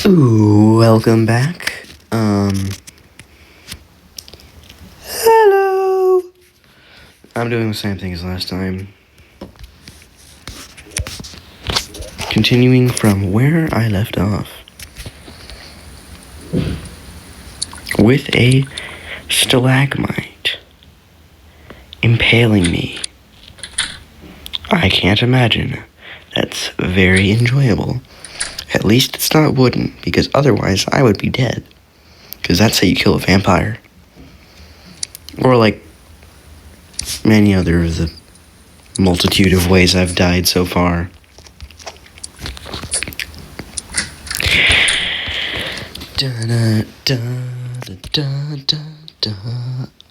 Ooh, welcome back. Hello. I'm doing the same thing as last time. Continuing from where I left off. With a stalagmite impaling me. I can't imagine. That's very enjoyable. At least it's not wooden, because otherwise I would be dead. Because that's how you kill a vampire. Or like many other of the multitude of ways I've died so far.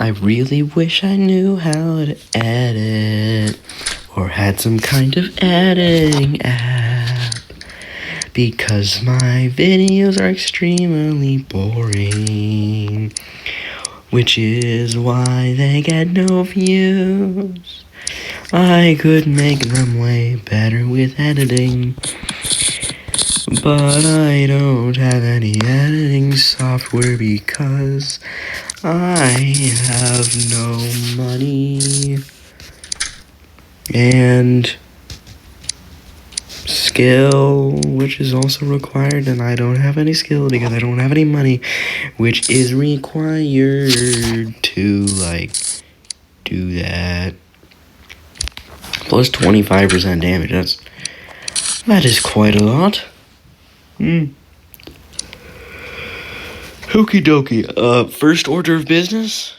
I really wish I knew how to edit, or had some kind of editing app, because my videos are extremely boring, which is why they get no views. I could make them way better with editing, but I don't have any editing software because I have no money and skill, which is also required, and I don't have any skill because I don't have any money, which is required to, do that. Plus 25% damage, that is quite a lot. Okie dokie. First order of business.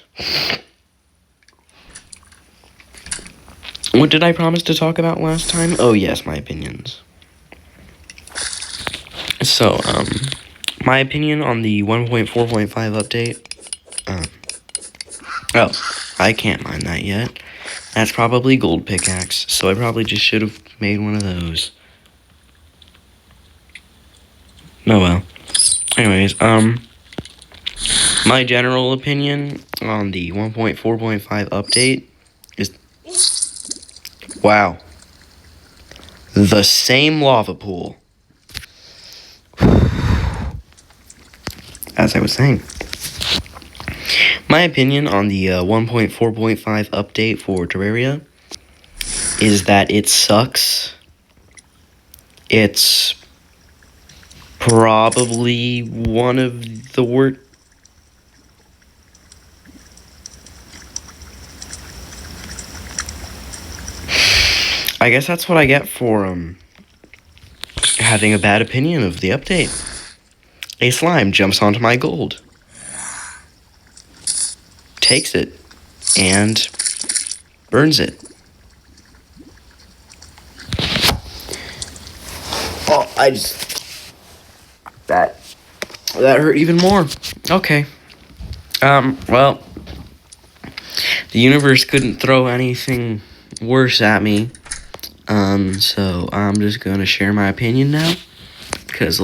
What did I promise to talk about last time? Oh yes, my opinions. So, my opinion on the 1.4.5 update. I can't mine that yet. That's probably gold pickaxe, so I probably just should have made one of those. Oh well. Anyways, my general opinion on the 1.4.5 update is, wow, the same lava pool. As I was saying, my opinion on the 1.4.5 update for Terraria is that it sucks. It's probably one of the worst. I guess that's what I get for having a bad opinion of the update. A slime jumps onto my gold, takes it, and burns it. Oh, that hurt even more. Okay. Well, the universe couldn't throw anything worse at me. So I'm just gonna share my opinion now, because,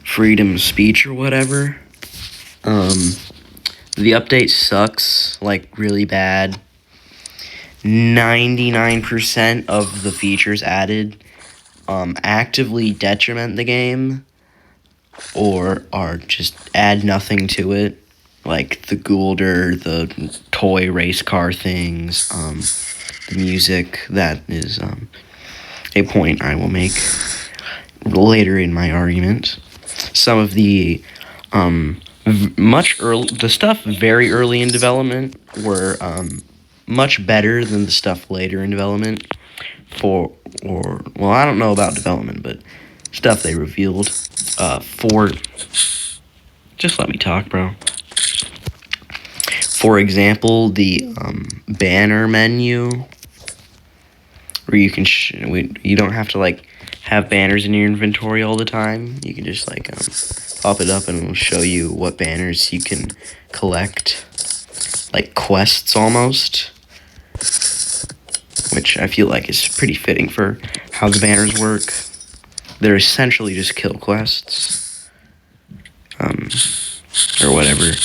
freedom of speech or whatever. The update sucks, really bad. 99% of the features added, actively detriment the game, or are just add nothing to it, like the Goulder, the toy race car things, the music. That is, a point I will make later in my argument. Some of the the stuff very early in development were much better than the stuff later in development. I don't know about development, but stuff they revealed. Just let me talk, bro. For example, the banner menu, where you can you don't have to have banners in your inventory all the time. You can just pop it up and it'll show you what banners you can collect, like quests almost, which I feel like is pretty fitting for how the banners work. They're essentially just kill quests, or whatever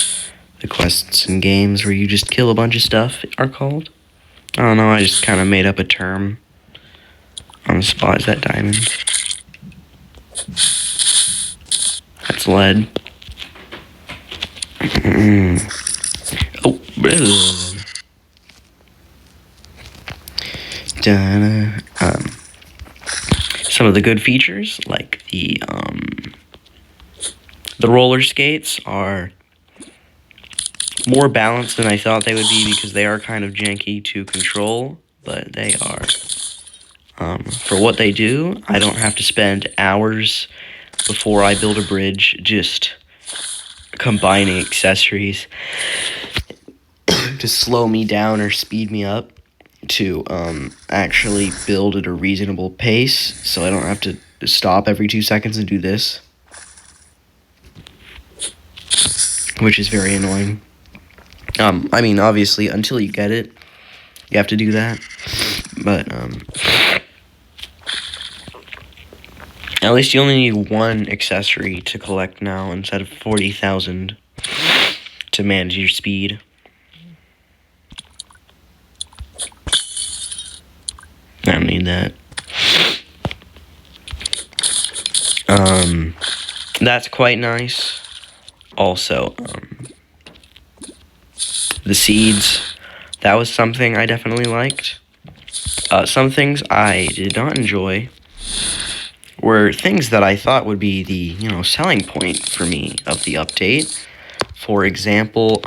the quests in games where you just kill a bunch of stuff are called. I don't know, I just kind of made up a term on the spot. Is that diamond? sled. Oh, some of the good features, like the roller skates, are more balanced than I thought they would be because they are kind of janky to control, but they are. For what they do, I don't have to spend hours before I build a bridge just combining accessories to slow me down or speed me up to actually build at a reasonable pace, so I don't have to stop every 2 seconds and do this, which is very annoying. I mean, obviously, until you get it, you have to do that, but at least you only need one accessory to collect now instead of 40,000 to manage your speed. I don't need that. That's quite nice. Also, the seeds, that was something I definitely liked. Some things I did not enjoy were things that I thought would be the, selling point for me of the update. For example,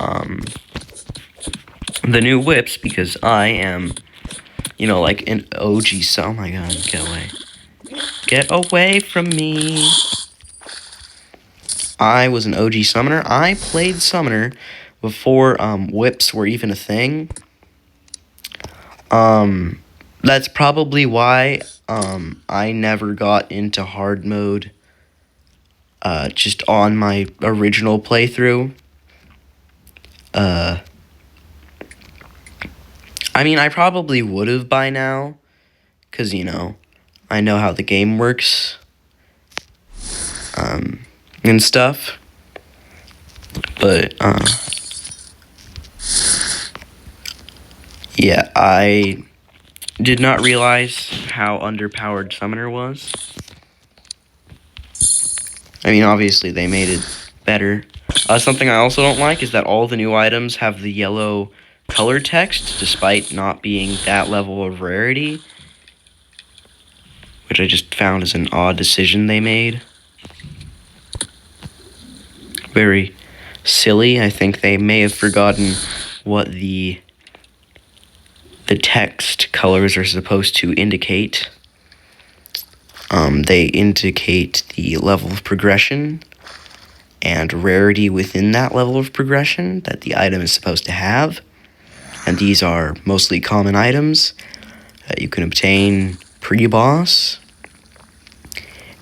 the new whips, because I am, like an OG, oh my god, get away. Get away from me. I was an OG summoner. I played summoner before whips were even a thing. That's probably why I never got into hard mode just on my original playthrough. I mean, I probably would have by now, because, I know how the game works and stuff. But, yeah, I did not realize how underpowered Summoner was. I mean, obviously, they made it better. Something I also don't like is that all the new items have the yellow color text, despite not being that level of rarity, which I just found is an odd decision they made. Very silly. I think they may have forgotten what the text colors are supposed to indicate. They indicate the level of progression and rarity within that level of progression that the item is supposed to have. And these are mostly common items that you can obtain pre-boss.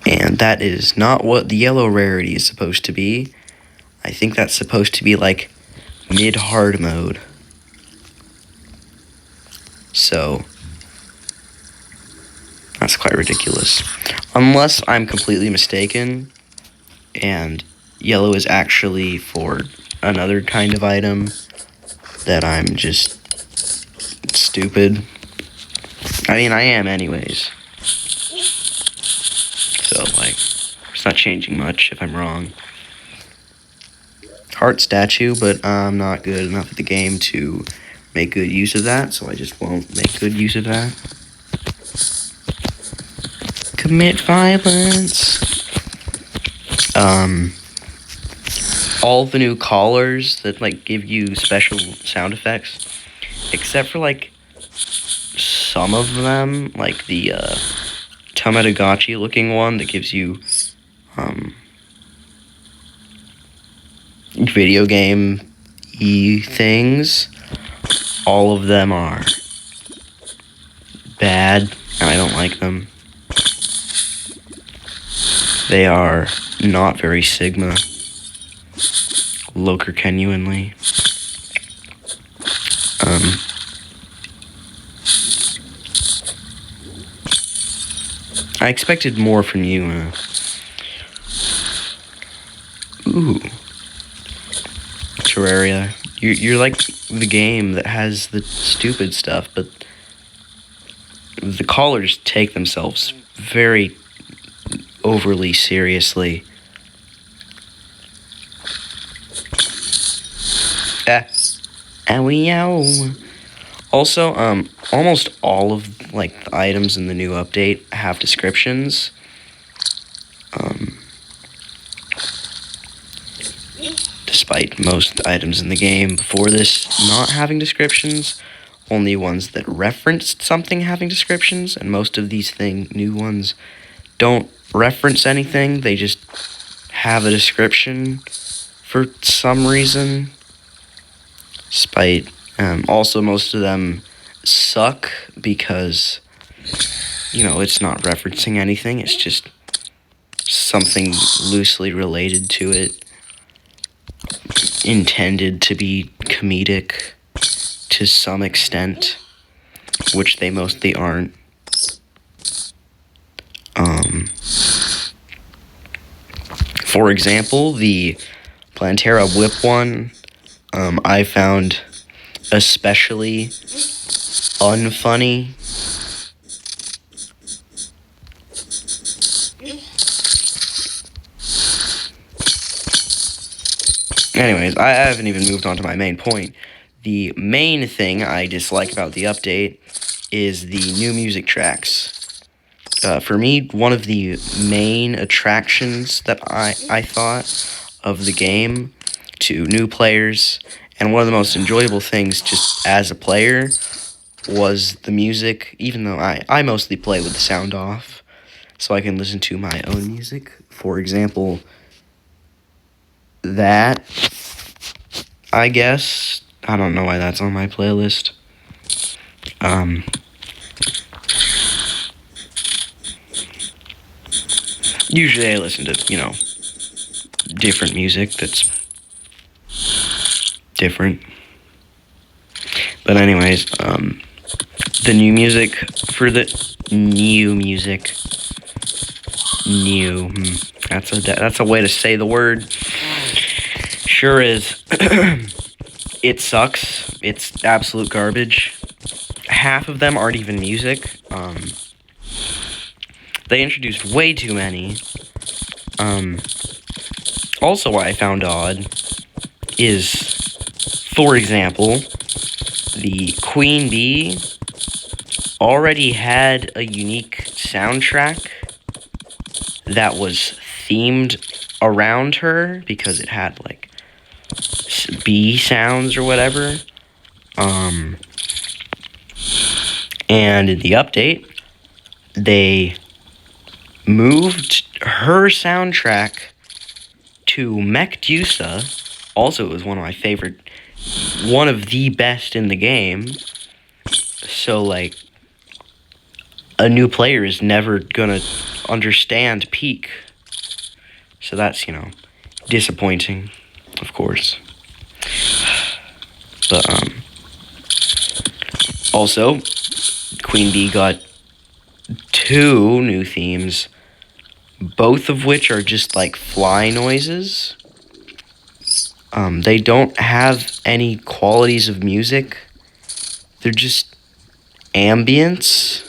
And that is not what the yellow rarity is supposed to be. I think that's supposed to be like mid-hard mode. So that's quite ridiculous. Unless I'm completely mistaken and yellow is actually for another kind of item that I'm just stupid. I mean, I am anyways. So, it's not changing much if I'm wrong. Heart statue, but I'm not good enough at the game to make good use of that, so I just won't make good use of that. Commit violence. All the new collars that give you special sound effects, except for some of them, like the Tamagotchi looking one that gives you video game-y things. All of them are bad, and I don't like them. They are not very Sigma. Loker genuinely. I expected more from you. Ooh. Terraria. You're like the game that has the stupid stuff, but the callers take themselves very overly seriously. Owie. Also, almost all of like the items in the new update have descriptions. Despite most items in the game before this not having descriptions, only ones that referenced something having descriptions, and most of these new ones don't reference anything. They just have a description for some reason. Despite, also most of them suck because, it's not referencing anything. It's just something loosely related to it, intended to be comedic to some extent, which they mostly aren't. For example, the Plantera Whip one, I found especially unfunny. Anyways, I haven't even moved on to my main point. The main thing I dislike about the update is the new music tracks. For me, one of the main attractions that I thought of the game to new players, and one of the most enjoyable things just as a player, was the music, even though I mostly play with the sound off, so I can listen to my own music. For example, that, I guess. I don't know why that's on my playlist. Usually I listen to, different music that's different. But anyways, the new music for the new music. New. That's a way to say the word. Sure is. It sucks. It's absolute garbage. Half of them aren't even music. They introduced way too many. Also, what I found odd is, for example, the Queen Bee already had a unique soundtrack that was themed around her because it had like bee sounds or whatever. And in the update, they moved her soundtrack to Mechdusa. Also, it was one of the best in the game. So, like, a new player is never gonna understand Peak. So that's, disappointing, of course. But, also, Queen Bee got 2 new themes, both of which are just like fly noises. They don't have any qualities of music. They're just ambience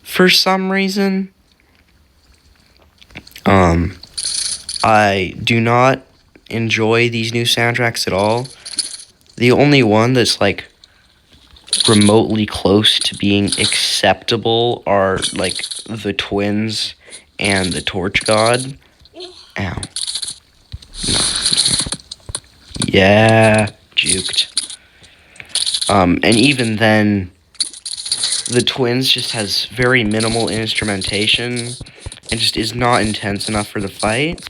for some reason. I do not enjoy these new soundtracks at all. The only one that's like remotely close to being acceptable are like the Twins and the Torch God. Ow. No. Yeah, juked. And even then, the Twins just has very minimal instrumentation and just is not intense enough for the fight.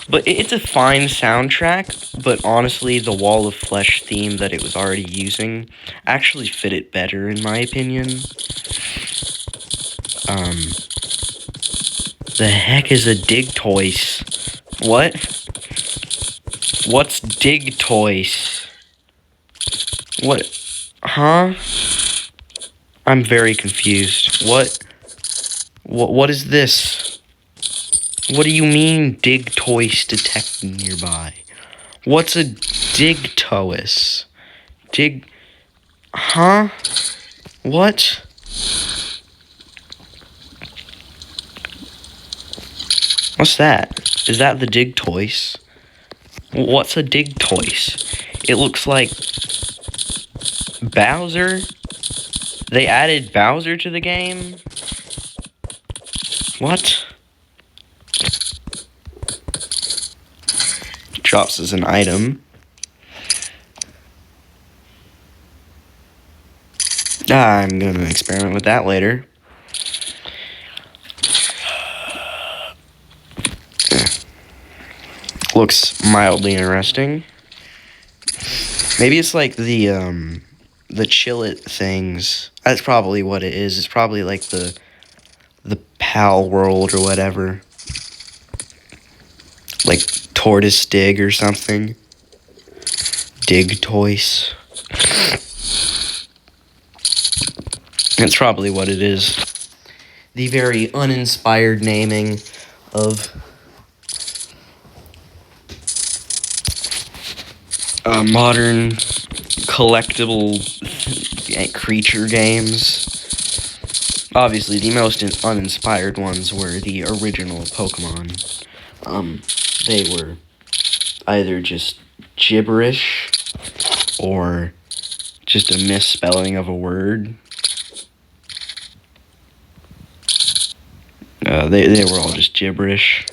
But it's a fine soundtrack, but honestly, the Wall of Flesh theme that it was already using actually fit it better, in my opinion. The heck is a Digtoise? What? What's Digtoise? What? Huh? I'm very confused. What is this? What do you mean Digtoise detected nearby? What's a Digtoise? Huh? What? What's that? Is that the Digtoise? What's a Digtoise? It looks like Bowser. They added Bowser to the game? What? Drops as an item. I'm gonna experiment with that later. Looks mildly interesting. Maybe it's like the Chillit things. That's probably what it is. It's probably like the PAL world or whatever. Like Tortoise Dig or something. Digtoise. That's probably what it is. The very uninspired naming of modern collectible creature games. Obviously, the most uninspired ones were the original Pokemon. They were either just gibberish or just a misspelling of a word. They were all just gibberish.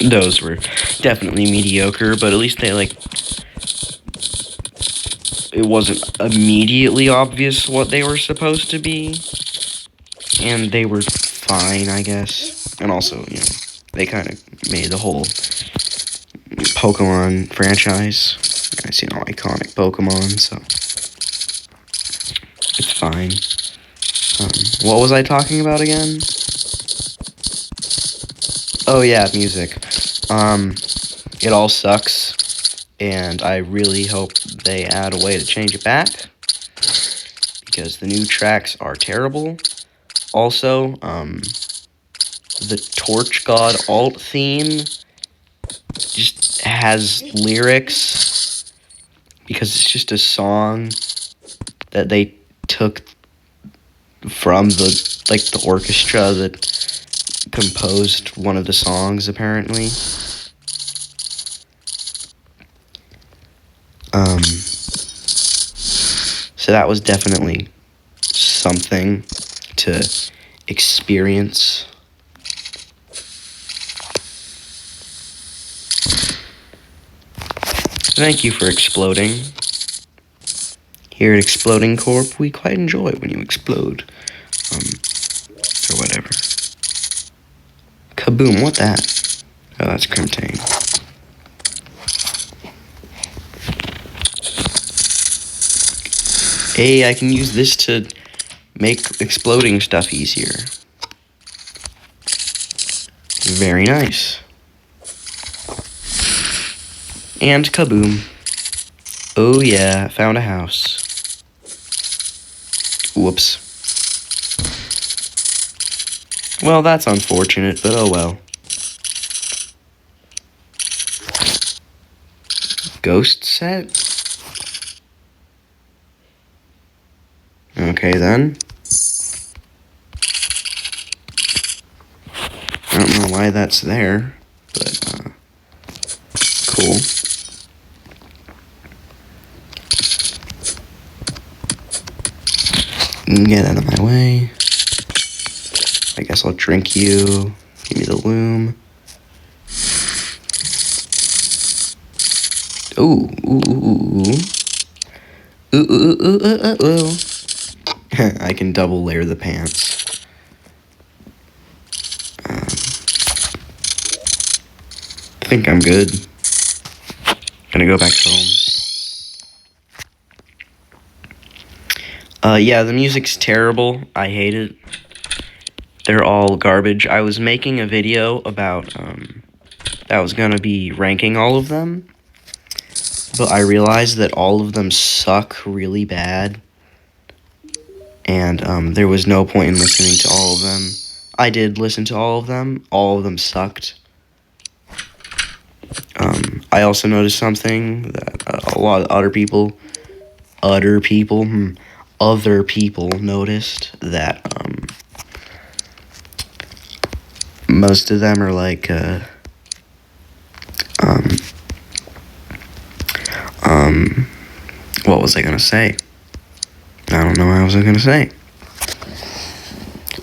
Those were definitely mediocre, but at least they, like, it wasn't immediately obvious what they were supposed to be, and they were fine, I guess. And also, you know, they kind of made the whole Pokemon franchise. It's, you know, iconic Pokemon, so it's fine. What was I talking about again? Oh yeah, music. It all sucks, and I really hope they add a way to change it back, because the new tracks are terrible. Also, the Torch God alt theme just has lyrics, because it's just a song that they took from the orchestra that composed one of the songs, apparently. So that was definitely something to experience. Thank you for exploding. Here at Exploding Corp, we quite enjoy it when you explode. Or whatever. Kaboom, what that? Oh, that's Crimtane. Hey, I can use this to make exploding stuff easier. Very nice. And kaboom. Oh yeah, found a house. Whoops. Well, that's unfortunate, but oh well. Ghost set? Okay then. I don't know why that's there, but cool. Get out of my way. I guess I'll drink you. Give me the loom. Ooh, ooh, ooh, ooh. Ooh, ooh, ooh, ooh, ooh, ooh. I can double layer the pants. I think I'm good. Gonna go back home. Yeah, the music's terrible. I hate it. They're all garbage. I was making a video about, that was gonna be ranking all of them, but I realized that all of them suck really bad, and, there was no point in listening to all of them. I did listen to all of them sucked. I also noticed something that a lot of other people noticed, that, Most of them are like, what was I gonna say? I don't know what I was gonna say.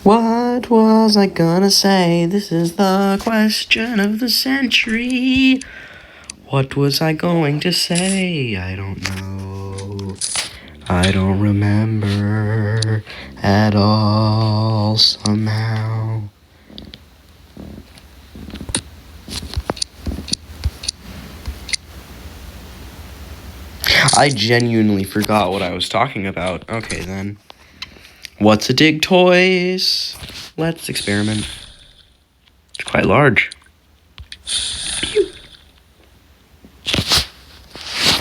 What was I gonna say? This is the question of the century. What was I going to say? I don't know. I don't remember at all somehow. I genuinely forgot what I was talking about. Okay, then. What's a dig toys? Let's experiment. It's quite large.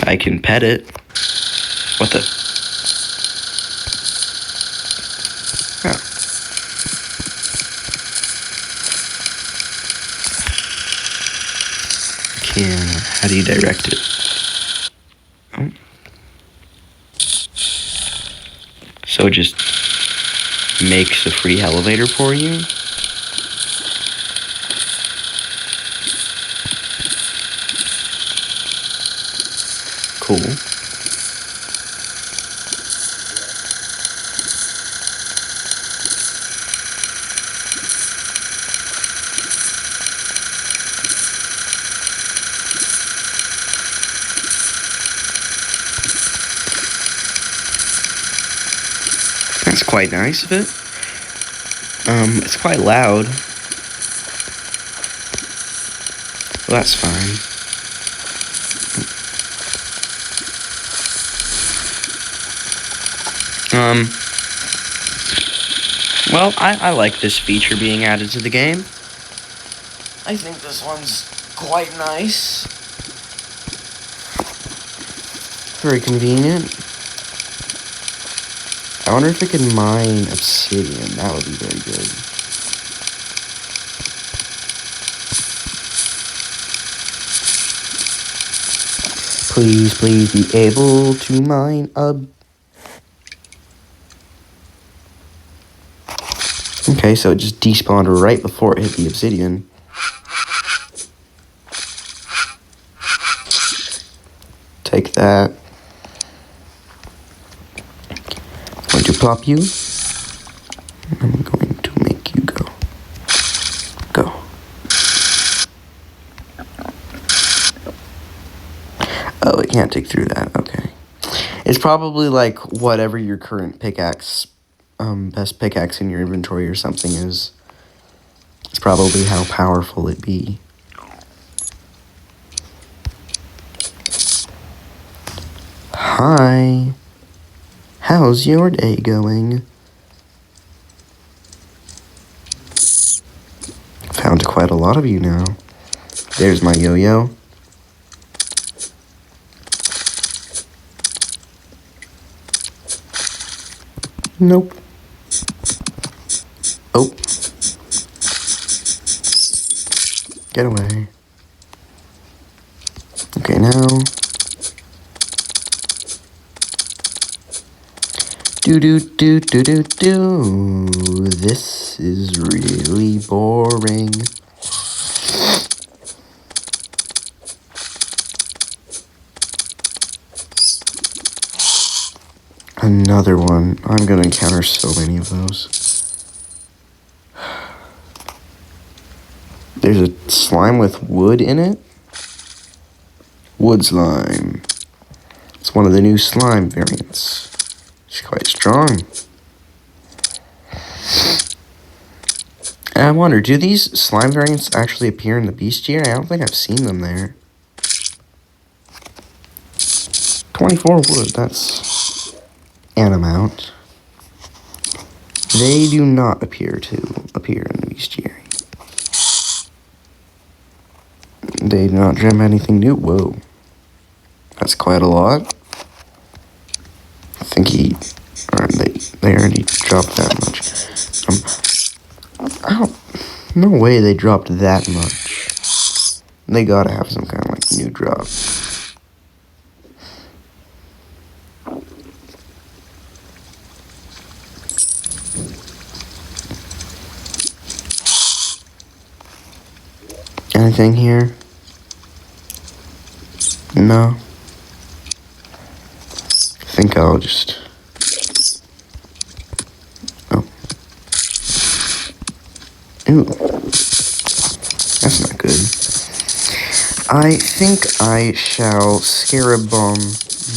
I can pet it. What the? Oh. How do you direct it? Oh. So it just makes a free elevator for you? Cool. That's quite nice of it. It's quite loud. Well, that's fine. Well, I like this feature being added to the game. I think this one's quite nice. Very convenient. I wonder if it can mine obsidian. That would be very good. Please be able to mine Okay, so it just despawned right before it hit the obsidian. Take that. I'm going to plop you. I'm going to make you go. Go. Oh, it can't dig through that. Okay. It's probably like whatever your current pickaxe, best pickaxe in your inventory or something is. It's probably how powerful it be. Hi. How's your day going? Found quite a lot of you now. There's my yo-yo. Nope. Oh. Get away. Okay, now. Do. This is really boring. Another one. I'm gonna encounter so many of those. There's a slime with wood in it. Wood slime. It's one of the new slime variants. It's quite strong. And I wonder, do these slime variants actually appear in the bestiary? I don't think I've seen them there. 24 wood, that's an amount. They do not appear in the bestiary. They do not gem anything new. Whoa. That's quite a lot. I think they already dropped that much. No way they dropped that much. They gotta have some kind of like new drop. anything here? No. I think I'll just... Oh. Ooh. That's not good. I think I shall scarab bomb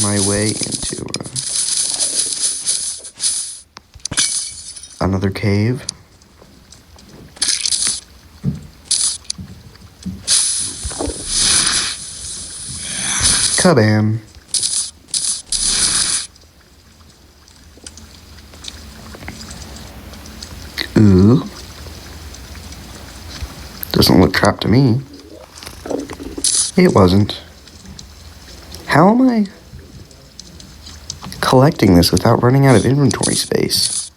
my way into another cave. Kabam. Ooh. Doesn't look trapped to me. It wasn't. How am I collecting this without running out of inventory space?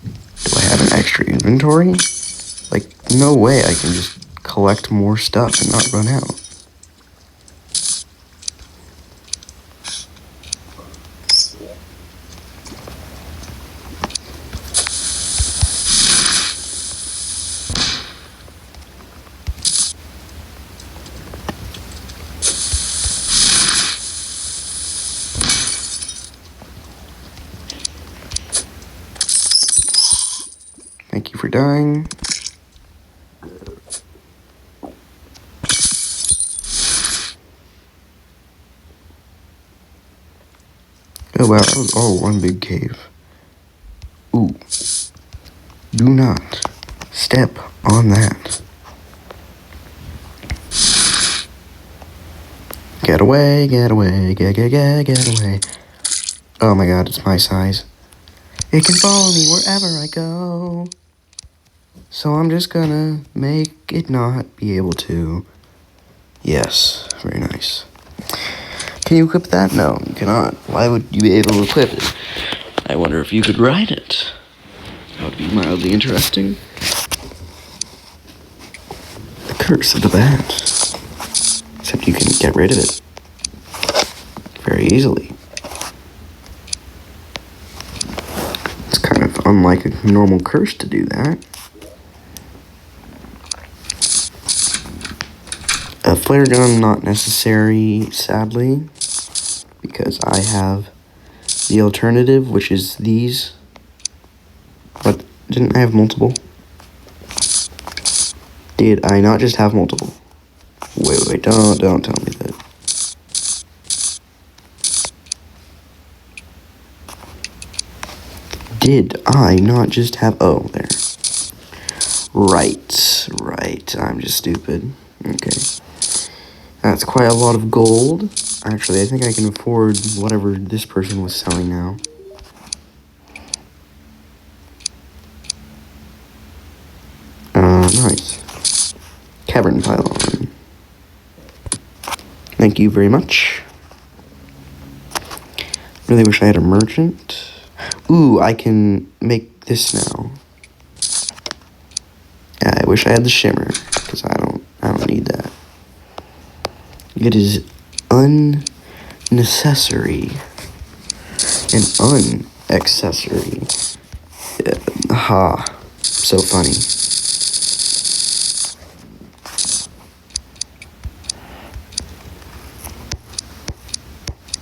Do I have an extra inventory? Like, no way I can just collect more stuff and not run out. Thank you for dying. Oh wow, that was all one big cave. Ooh. Do not step on that. Get away, get away, get away. Oh my god, it's my size. It can follow me wherever I go. So I'm just gonna make it not be able to. Yes, very nice. Can you equip that? No, you cannot. Why would you be able to equip it? I wonder if you could ride it. That would be mildly interesting. The curse of the bat. Except you can get rid of it very easily. It's kind of unlike a normal curse to do that. A flare gun, not necessary, sadly, because I have the alternative, which is these. But didn't I have multiple? Did I not just have multiple? Wait, don't tell me that. Did I not just have... Oh, there. Right, I'm just stupid. Okay. That's quite a lot of gold. Actually, I think I can afford whatever this person was selling now. Nice. Cavern pylon. Thank you very much. Really wish I had a merchant. Ooh, I can make this now. Yeah, I wish I had the shimmer, because I don't need that. It is unnecessary and unaccessory. Ha. So funny.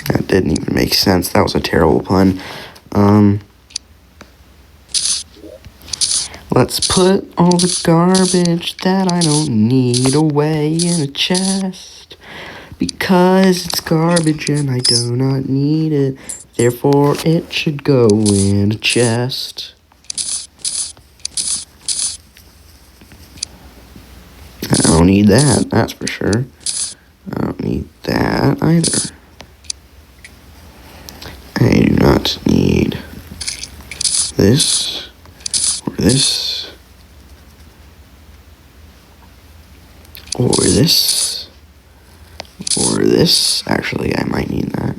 That didn't even make sense. That was a terrible pun. Let's put all the garbage that I don't need away in a chest. Because it's garbage and I do not need it. Therefore, it should go in a chest. I don't need that, that's for sure. I don't need that either. I do not need this, or this, or this, or this. Actually, I might need that.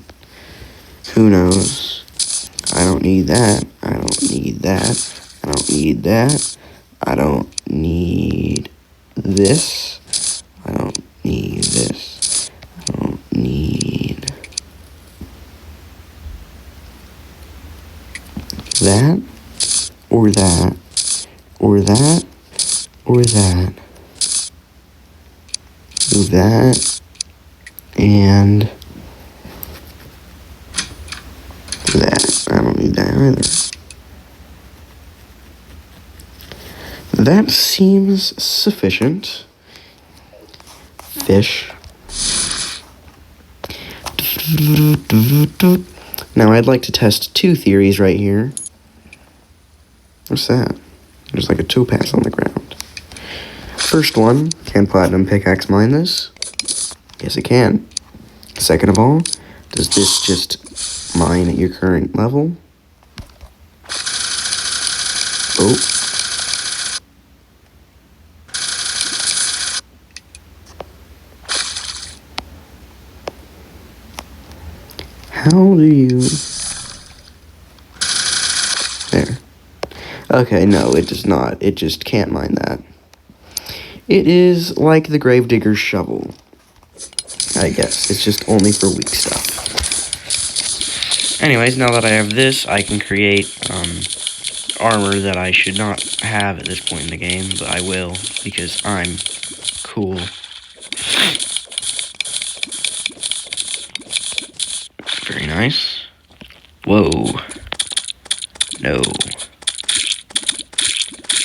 Who knows? I don't need that. I don't need that. I don't need that. I don't need this. I don't need this. I don't need that, or that, or that, or that. Do that. And that. I don't need that either. That seems sufficient. Fish. Now I'd like to test two theories right here. What's that? There's like a topaz on the ground. First one, can platinum pickaxe mine this? Yes, it can. Second of all, does this just mine at your current level? Oh. How do you... There. Okay, no, it does not. It just can't mine that. It is like the gravedigger's shovel. I guess. It's just only for weak stuff. Anyways, now that I have this, I can create armor that I should not have at this point in the game, but I will, because I'm cool. Very nice. Whoa. No.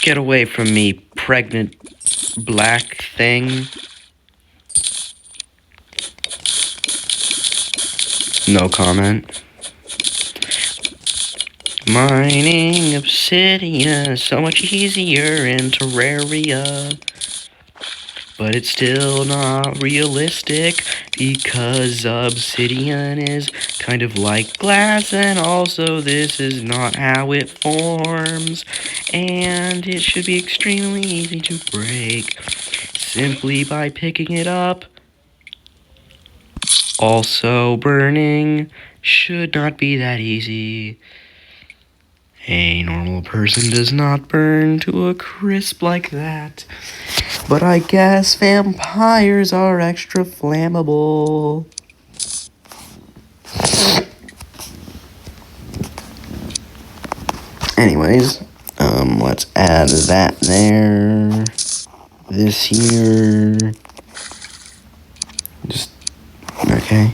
Get away from me, pregnant black thing. No comment. Mining obsidian is so much easier in Terraria. But it's still not realistic because obsidian is kind of like glass, and also this is not how it forms, and it should be extremely easy to break simply by picking it up. Also, burning should not be that easy. A normal person does not burn to a crisp like that. But I guess vampires are extra flammable. Anyways, let's add that there. This here. Just, okay.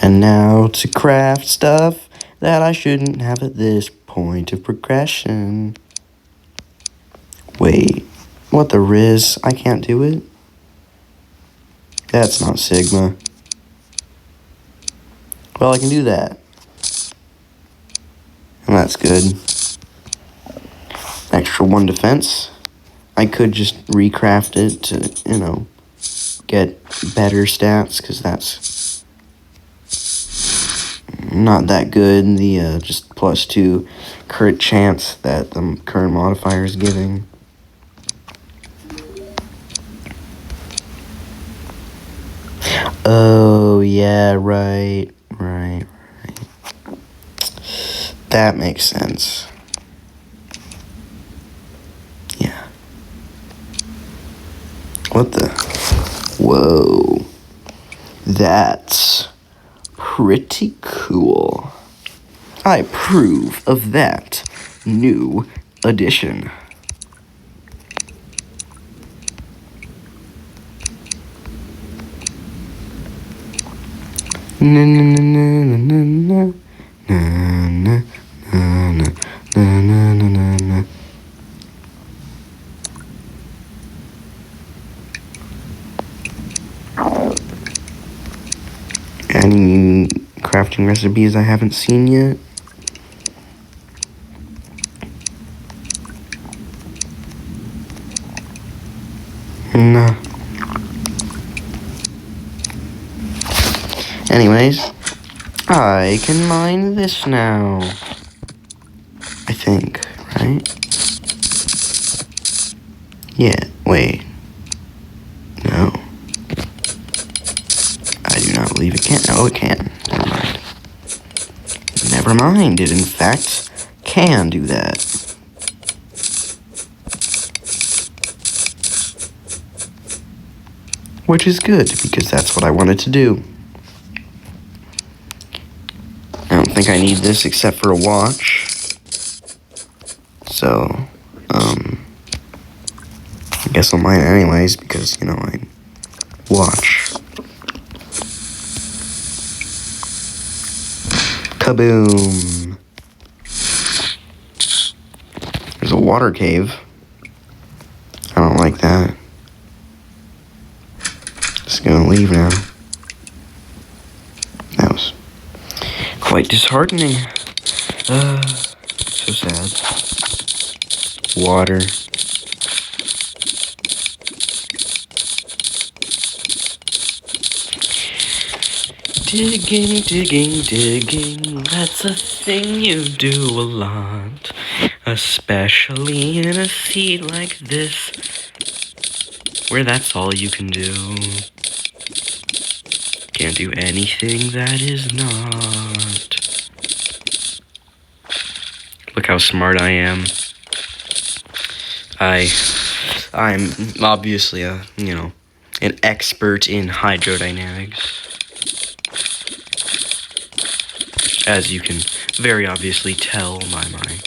And now to craft stuff that I shouldn't have at this point of progression. Wait. What the riz? I can't do it? That's not Sigma. Well, I can do that. And that's good. Extra 1 defense. I could just recraft it to, you know, get better stats, because that's not that good. The just +2 crit chance that the current modifier is giving. Oh, yeah, right. That makes sense. Yeah. What the? Whoa. That's pretty cool. I approve of that new addition. Na na na na na na na na na na na. Any crafting recipes I haven't seen yet? No. Anyways, I can mine this now. I think, right? Yeah, wait. No. I do not believe it can. Oh, it can. Never mind. Never mind. It, in fact, can do that. Which is good, because that's what I wanted to do. I don't think I need this except for a watch. So, I guess I'll mine it anyways, because, you know, Watch. Kaboom! There's a water cave. I don't like that. Just gonna leave now. That was quite disheartening. So sad. Water. Digging, digging, digging, that's a thing you do a lot. Especially in a seat like this, where that's all you can do. Can't do anything that is not. Look how smart I am. I'm obviously an expert in hydrodynamics. As you can very obviously tell by my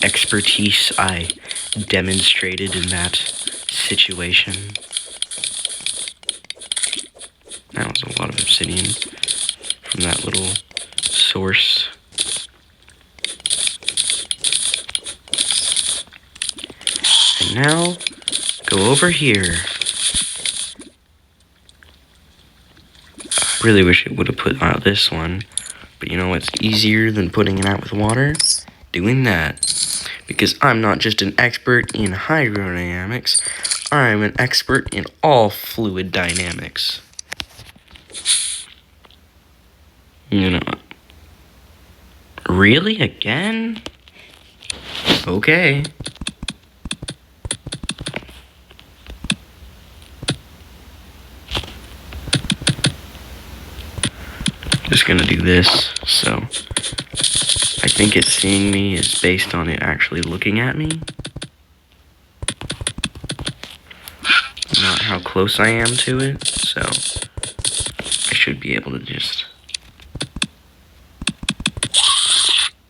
expertise I demonstrated in that situation. That was a lot of obsidian from that little source. And now, go over here. I really wish it would have put out this one. But you know what's easier than putting it out with water? Doing that. Because I'm not just an expert in hydrodynamics, I'm an expert in all fluid dynamics. You know, really? Again? Okay. Just gonna do this, so I think it's seeing me is based on it actually looking at me, not how close I am to it, so I should be able to just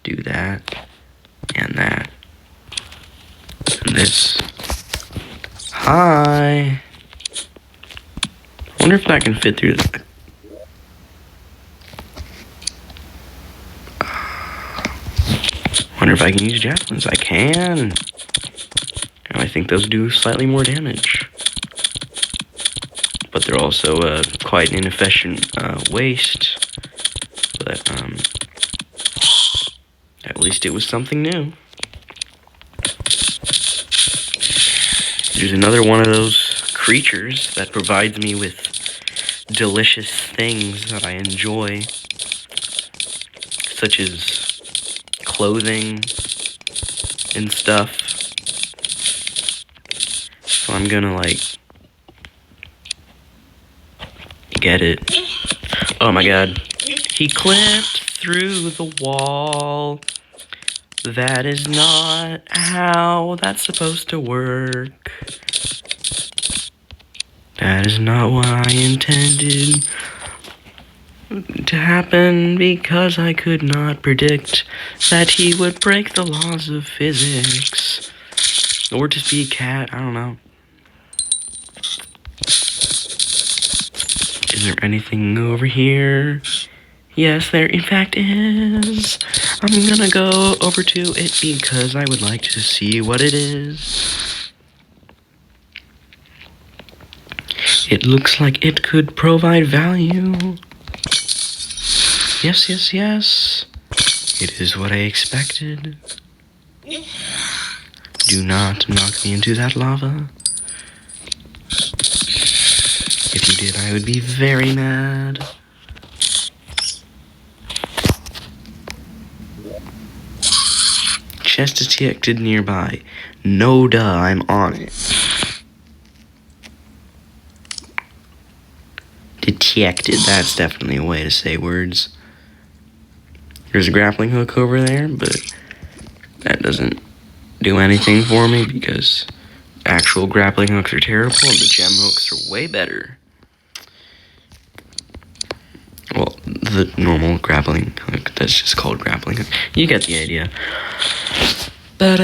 do that, and that, and this. Hi! I wonder if that can fit through the... Wonder if I can use javelins. I can. And I think those do slightly more damage. But they're also quite an inefficient waste. But at least it was something new. There's another one of those creatures that provides me with delicious things that I enjoy, such as clothing and stuff. So I'm gonna get it. Oh my god. He clipped through the wall. That is not how that's supposed to work. That is not what I intended to happen, because I could not predict that he would break the laws of physics. Or just be a cat, I don't know. Is there anything over here? Yes, there in fact is. I'm gonna go over to it because I would like to see what it is. It looks like it could provide value. Yes, yes, yes. It is what I expected. Do not knock me into that lava. If you did, I would be very mad. Chest detected nearby. No duh, I'm on it. Detected, that's definitely a way to say words. There's a grappling hook over there, but that doesn't do anything for me because actual grappling hooks are terrible and the gem hooks are way better. Well, the normal grappling hook, that's just called grappling hook. You get the idea. Oh.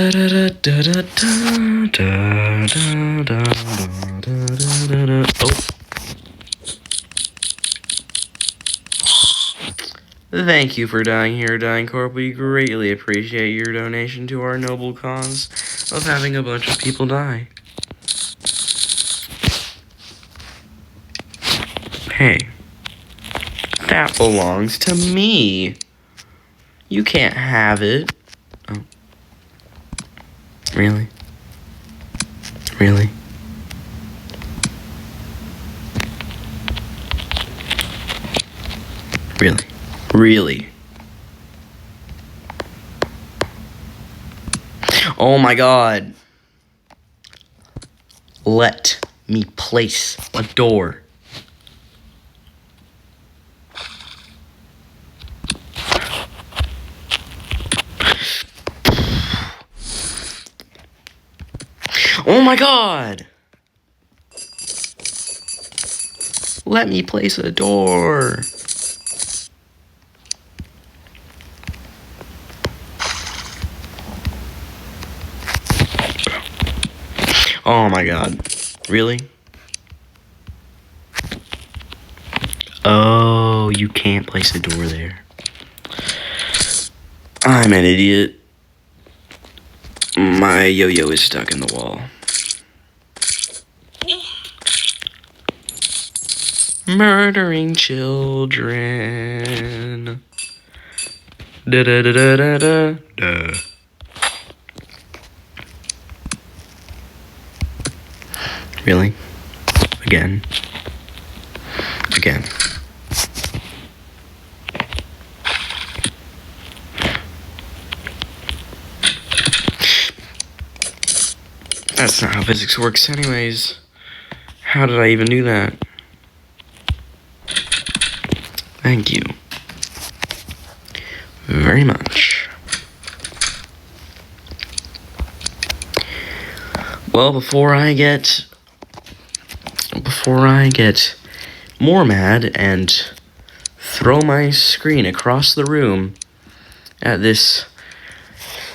Thank you for dying here, Dying Corp. We greatly appreciate your donation to our noble cause of having a bunch of people die. Hey, that belongs to me. You can't have it. Oh. Really? Really? Really? Really? Oh my god. Let me place a door. Oh my god. Let me place a door. Oh my god. Really? Oh, you can't place a door there. I'm an idiot. My yo-yo is stuck in the wall. Murdering children. Da da da da da da da. Really? Again? Again. That's not how physics works anyways. How did I even do that? Thank you very much. Well, before I get more mad and throw my screen across the room at this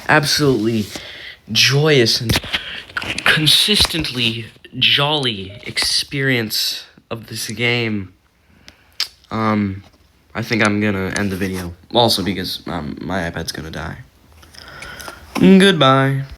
absolutely joyous and consistently jolly experience of this game, I think I'm gonna end the video. Also because my iPad's gonna die. Goodbye.